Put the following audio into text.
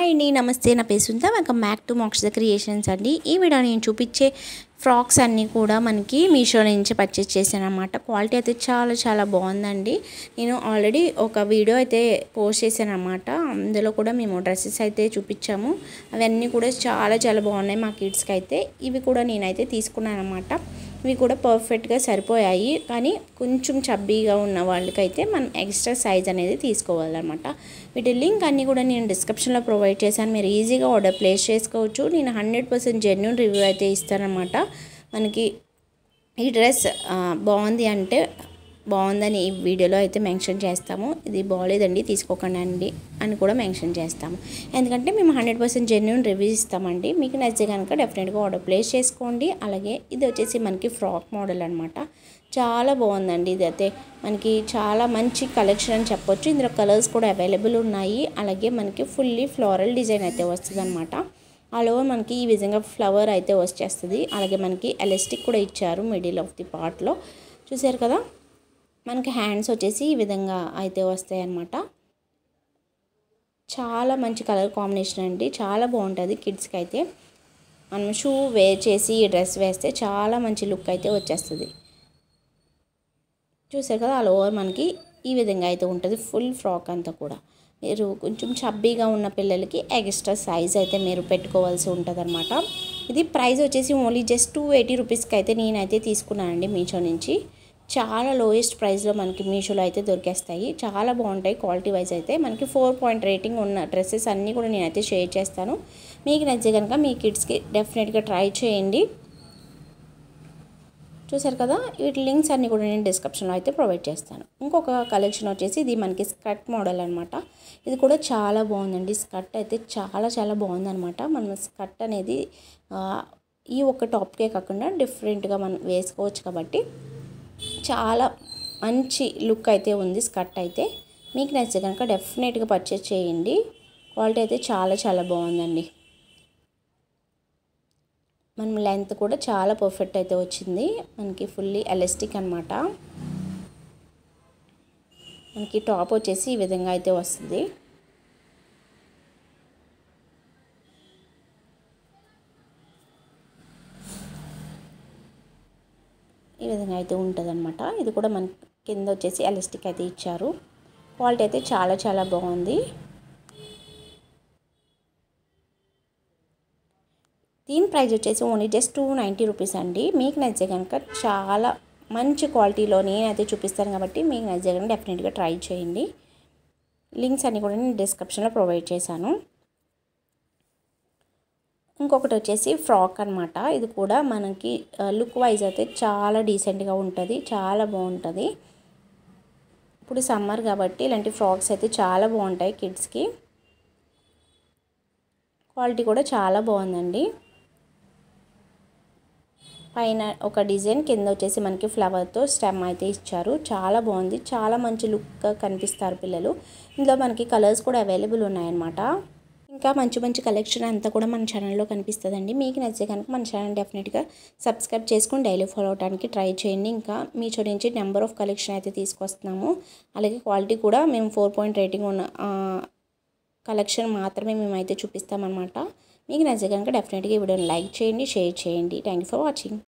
Hi అండి, నమస్తే. నా పేరు Sunitha. Welcome back to Mokshada creations అండి. ఈ వీడియో నేను చూపించే ఫ్రాక్స్ అన్నీ కూడా మనకి మీషో నుంచి పర్చేస్ చేశాను అన్నమాట. క్వాలిటీ అయితే చాలా బాగుందండి. నేను ఆల్రెడీ ఒక వీడియో అయితే పోస్ట్ చేశాను అన్నమాట. అందులో కూడా మేము డ్రెస్సెస్ అయితే చూపించాము. అవన్నీ కూడా చాలా బాగున్నాయి మా కిడ్స్కి అయితే. ఇవి కూడా నేనైతే తీసుకున్నాను అన్నమాట. ఇవి కూడా పర్ఫెక్ట్గా సరిపోయాయి. కానీ కొంచెం చబ్బీగా ఉన్న వాళ్ళకైతే మనం ఎక్స్ట్రా సైజ్ అనేది తీసుకోవాలన్నమాట. వీటి లింక్ అన్నీ కూడా నేను డిస్క్రిప్షన్లో ప్రొవైడ్ చేశాను. మీరు ఈజీగా ఆర్డర్ ప్లేస్ చేసుకోవచ్చు. నేను 100% జెన్యూన్ రివ్యూ అయితే ఇస్తానన్నమాట. మనకి ఈ డ్రెస్ బాగుంది అంటే బాగుందని ఈ వీడియోలో అయితే మెన్షన్ చేస్తాము. ఇది బాగోలేదండి తీసుకోకండి అండి అని కూడా మెన్షన్ చేస్తాము. ఎందుకంటే మేము 100% జెన్యూన్ రివ్యూ ఇస్తామండి. మీకు నచ్చితే కనుక డెఫినెట్గా ఆర్డర్ ప్లేస్ చేసుకోండి. అలాగే ఇది వచ్చేసి మనకి ఫ్రాక్ మోడల్ అనమాట. చాలా బాగుందండి. ఇది అయితే మనకి చాలా మంచి కలెక్షన్ అని చెప్పొచ్చు. ఇందులో కలర్స్ కూడా అవైలబుల్ ఉన్నాయి. అలాగే మనకి ఫుల్లీ ఫ్లోరల్ డిజైన్ అయితే వస్తుంది అనమాట. ఆల్ ఓవర్ మనకి ఈ విధంగా ఫ్లవర్ అయితే వచ్చేస్తుంది. అలాగే మనకి ఎలాస్టిక్ కూడా ఇచ్చారు మిడిల్ ఆఫ్ ది పార్ట్లో. చూసారు కదా, మనకి హ్యాండ్స్ వచ్చేసి ఈ విధంగా అయితే వస్తాయి అన్నమాట. చాలా మంచి కలర్ కాంబినేషన్ అండి. చాలా బాగుంటుంది కిడ్స్కి అయితే. మనం షూ వేర్ చేసి ఈ డ్రెస్ వేస్తే చాలా మంచి లుక్ అయితే వచ్చేస్తుంది. చూసారు కదా, ఆల్ ఓవర్ మనకి ఈ విధంగా అయితే ఉంటుంది ఫుల్ ఫ్రాక్ అంతా కూడా. మీరు కొంచెం చబ్బీగా ఉన్న పిల్లలకి ఎక్స్ట్రా సైజ్ అయితే మీరు పెట్టుకోవాల్సి ఉంటుంది అనమాట. ఇది ప్రైస్ వచ్చేసి ఓన్లీ జస్ట్ 280 రూపీస్కి అయితే నేనైతే తీసుకున్నానండి మీషో నుంచి. చాలా లోయెస్ట్ ప్రైస్లో మనకి మీషోలో అయితే దొరికేస్తాయి. చాలా బాగుంటాయి క్వాలిటీ వైజ్ అయితే. మనకి 4 రేటింగ్ ఉన్న డ్రెస్సెస్ అన్నీ కూడా నేనైతే షేర్ చేస్తాను. మీకు నచ్చే కనుక మీ కిడ్స్కి డెఫినెట్గా ట్రై చేయండి. చూసారు కదా, వీటి లింక్స్ అన్నీ కూడా నేను డిస్క్రిప్షన్లో అయితే ప్రొవైడ్ చేస్తాను. ఇంకొక కలెక్షన్ వచ్చేసి ఇది మనకి స్కర్ట్ మోడల్ అనమాట. ఇది కూడా చాలా బాగుందండి. స్కర్ట్ అయితే చాలా బాగుందనమాట. మనం స్కర్ట్ అనేది ఈ ఒక్క టాప్కే కాకుండా డిఫరెంట్గా మనం వేసుకోవచ్చు కాబట్టి చాలా మంచి లుక్ అయితే ఉంది స్కర్ట్ అయితే. మీకు నచ్చితే కనుక డెఫినెట్గా పర్చేస్ చేయండి. క్వాలిటీ అయితే చాలా బాగుందండి. మనం లెంత్ కూడా చాలా పర్ఫెక్ట్ అయితే వచ్చింది. మనకి ఫుల్లీ ఎలాస్టిక్ అనమాట. మనకి టాప్ వచ్చేసి ఈ విధంగా అయితే వస్తుంది. ఈ విధంగా అయితే ఉంటుంది అనమాట. ఇది కూడా మన కింద వచ్చేసి ఎలాస్టిక్ అయితే ఇచ్చారు. క్వాలిటీ అయితే చాలా బాగుంది. దీని ప్రైస్ వచ్చేసి ఓన్లీ జస్ట్ 290 రూపీస్ అండి. మీకు నచ్చే కనుక చాలా మంచి క్వాలిటీలో నేనైతే చూపిస్తాను కాబట్టి మీకు నచ్చే కనుక డెఫినెట్గా ట్రై చేయండి. లింక్స్ అన్నీ కూడా నేను డిస్క్రిప్షన్లో ప్రొవైడ్ చేశాను. ఇంకొకటి వచ్చేసి ఫ్రాక్ అనమాట. ఇది కూడా మనకి లుక్ వైజ్ అయితే చాలా డీసెంట్గా ఉంటుంది. చాలా బాగుంటుంది. ఇప్పుడు సమ్మర్ కాబట్టి ఇలాంటి ఫ్రాక్స్ అయితే చాలా బాగుంటాయి కిడ్స్కి. క్వాలిటీ కూడా చాలా బాగుందండి. పైన ఒక డిజైన్, కింద వచ్చేసి మనకి ఫ్లవర్తో స్టెమ్ అయితే ఇచ్చారు. చాలా బాగుంది. చాలా మంచి లుక్గా కనిపిస్తారు పిల్లలు. ఇందులో మనకి కలర్స్ కూడా అవైలబుల్ ఉన్నాయన్నమాట. ఇంకా మంచి కలెక్షన్ అంతా కూడా మన ఛానల్లో కనిపిస్తుందండి. మీకు నచ్చే కనుక మన ఛానల్ డెఫినెట్గా సబ్స్క్రైబ్ చేసుకొని డైలీ ఫాలో అవడానికి ట్రై చేయండి. ఇంకా మీషో నుంచి నెంబర్ ఆఫ్ కలెక్షన్ అయితే తీసుకొస్తున్నాము. అలాగే క్వాలిటీ కూడా మేము 4 రేటింగ్ ఉన్న కలెక్షన్ మాత్రమే మేమైతే చూపిస్తామన్నమాట. మీకు నచ్చే కనుక డెఫినెట్గా ఈ వీడియోని లైక్ చేయండి, షేర్ చేయండి. Thank you for watching.